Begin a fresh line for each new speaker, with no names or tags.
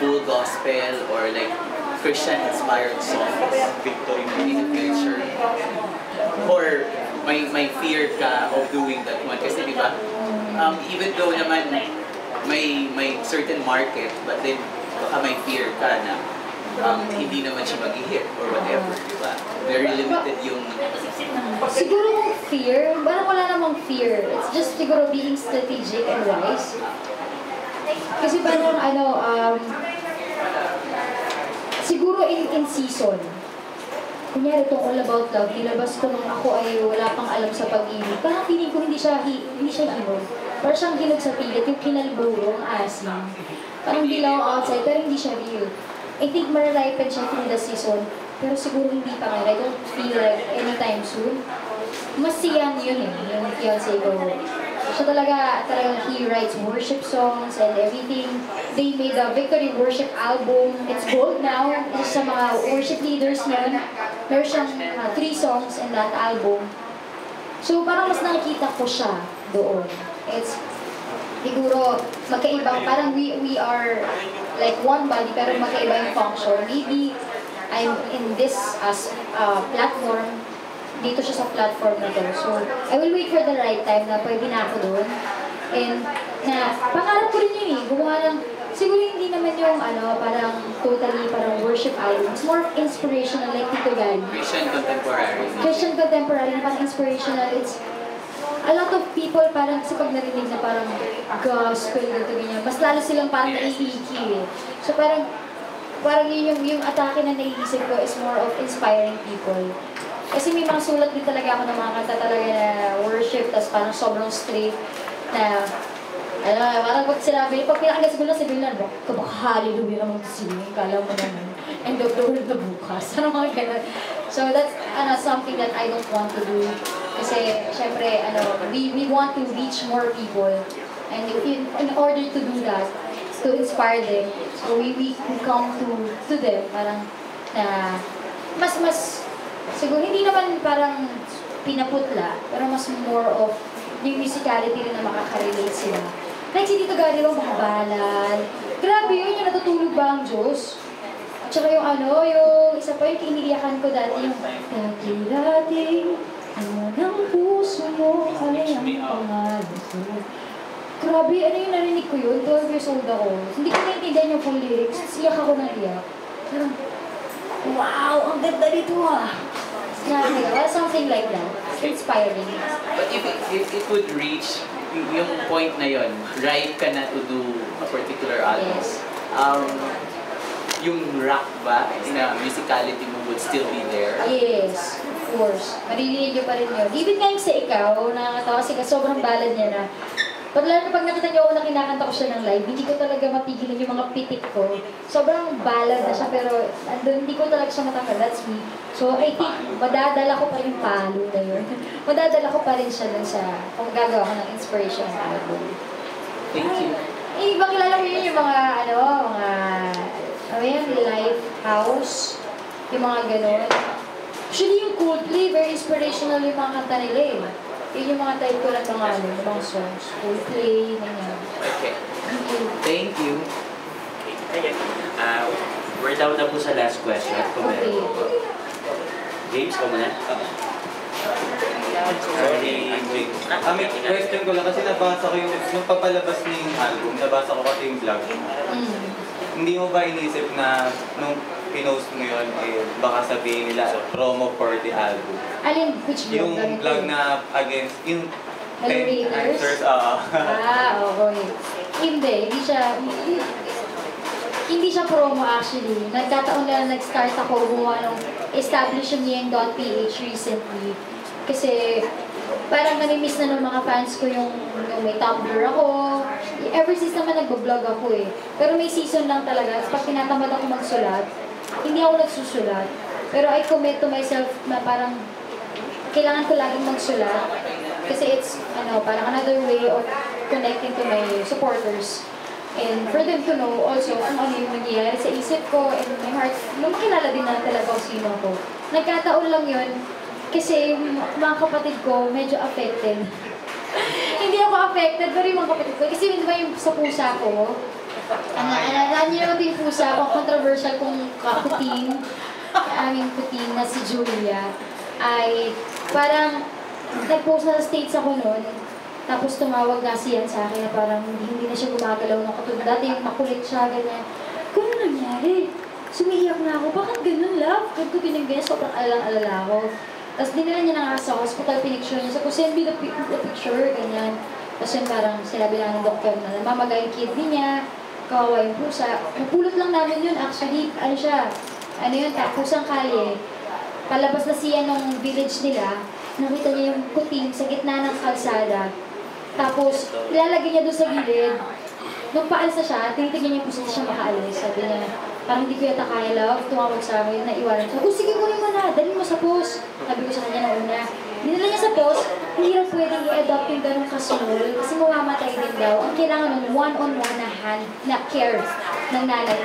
full gospel or like Christian-inspired songs in the future? Or may fear ka of doing that one? Kasi di ba, even though naman may certain market, but then baka may fear ka na hindi naman siya mag-hit or whatever, di ba? Very limited yung...
Siguro kung fear, parang wala namang fear. It's just siguro being strategic and wise. Kasi parang siguro in season. Kunyari itong All About Love, nilabas ko nung ako ay wala pang alam sa pag-ibig. Parang feeling ko hindi siya hinog. Parang siyang hinog sa pilit, yung kinalburo, ang asim. Parang dilaw outside, pero hindi siya real. I think mararipen siya through the season, pero siguro hindi pa ngayon. I don't feel like anytime soon. Mas young yun yung fiancé ko. Siya talagang he writes worship songs and everything. They made a Victory Worship album. It's gold now. Sa mga worship leaders niyan, meron siyang 3 songs in that album. So parang mas nakikita ko siya doon. It's siguro magkaibang, parang we are like one body pero magkaiba yung function. Maybe I'm in this as platform, dito siya sa platform na to. So I will wait for the right time na pwede na ako doon. And na pangarap ko rin yun gumawa ng, siguro hindi naman yung parang totally parang worship album. It's more inspirational like Tito Gani. Christian contemporary na parang inspirational. It's a lot of people parang sa pag narinig na parang gospel ganito ganyan, mas lalo silang parang naiiki So parang yun yung atake na naiisip ko is more of inspiring people. Kasi may mga sulat din talaga ako ng mga kanta talaga na worship, tas parang sobrang straight na parang pag sinabi, pag pinakagasigol na sabihin lang, baka hallelujah naman singing, kala mo naman, end of the world na bukas. Mga ganun. So that's something that I don't want to do. Kasi, syempre, we want to reach more people. And in order to do that, to inspire them, so we come to them, parang na mas siguro hindi naman parang pinaputla, pero mas more of yung musicality rin na makaka-relate sila. Like si Tito Gani, mga balad. Grabe yun, yung natutulog ba ang Diyos? At saka yung yung isa pa yung kiniliyakan ko dati, yung dati-dating ng puso mo ay ang pangalan ko. Grabe, yung narinig ko yun? 12 years old ako. Hindi ko naintindihan yung full lyrics. Iyak ako ng iyak. Parang, wow, ang ganda nito something like that. It's inspiring.
But if it would reach yung point na yon, right ka na to do a particular album,
yes.
Yung rock ba, na musicality mo would still be there?
Yes, of course. Maririnig nyo pa rin yun. Even nga yung sa ikaw, nakakatawa kasi sobrang ballad niya na. Pag lalo na pag nakita niyo ako na kinakanta ko siya ng live, hindi ko talaga mapigilan yung mga pitik ko. Sobrang ballad na siya, pero hindi ko talaga siya matanggal. That's me. So I think, madadala ko pa rin yung palo na yun. Madadala ko pa rin siya dun sa, kung gagawa ko ng inspiration album.
Thank you.
Ibang kilala ko yun yung mga, live house, yung mga gano'n. Actually, yung Coldplay, very inspirational yung mga kanta nila Yun yung mga type ko lang ng mga songs. Coldplay, ganyan.
Okay. Thank you.
Okay. We're down na po sa last question.
Okay.
James, ka muna.
Sorry, James. May question ko lang kasi nabasa ko yung papalabas niya yung album, nabasa ko kasi yung vlog. Hindi mo ba inisip na nung pinost mo yun, baka sabihin nila promo for the album?
Alin, which vlog?
Yung vlog na against, yung
Hello,
10 answers,
okay. Hindi siya promo actually. Nagkataon lang nag-start ako gumawa ng establish yung .ph recently. Kasi parang nami-miss na ng mga fans ko yung may Tumblr ako. Ever since naman nagbo-vlog ako Pero may season lang talaga. Pag tinatamad ako magsulat, hindi ako nagsusulat. Pero I commit to myself na parang kailangan ko laging magsulat. Kasi it's parang another way of connecting to my supporters. And for them to know also kung ano yung nangyayari sa isip ko and my heart. Makilala din na talaga kung sino ko. Nagkataon lang yun. Kasi yung mga kapatid ko medyo affected. Hindi ako affected, pero yung mga kapatid ko. Kasi di ba yung sa pusa ko, Alam niyo naman ito yung pusa, kung controversial kung kakuting, aming kuting na si Julia, ay parang nag-post na sa States ako noon, tapos tumawag nga siya sa akin na parang hindi na siya gumagalaw ng katulad. Dati yung makulit siya, ganyan. Kung nangyari? Sumiiyak na ako, bakit ganun, love? Kaya ko tinigyan, sobrang alala ako. Tapos dinala niya na nga sa hospital, pinicture niya. So, send me the picture, ganyan. Tapos yun parang sinabi lang ng doktor na namamagay yung kidney niya, kawawa yung pusa. Napulot lang namin yun, actually, ano siya, ano yun, pusang kalye. Palabas na siya nung village nila, nakita niya yung kuting sa gitna ng kalsada. Tapos, ilalagay niya doon sa gilid. Nung paalis na siya, tinitignan niya kung saan siya makaalis. Sabi niya, parang hindi ko yata kaya, love. Tumawag sa akin, naiwanan siya. Sige, kunin mo na. Dali mo sa post. Sabi ko sa kanya na una. Dinala niya sa post, hindi lang pwedeng i-adopt yung ganong kasunol kasi mamamatay din daw. Ang kailangan nun, one-on-one na hand, na care ng nanay.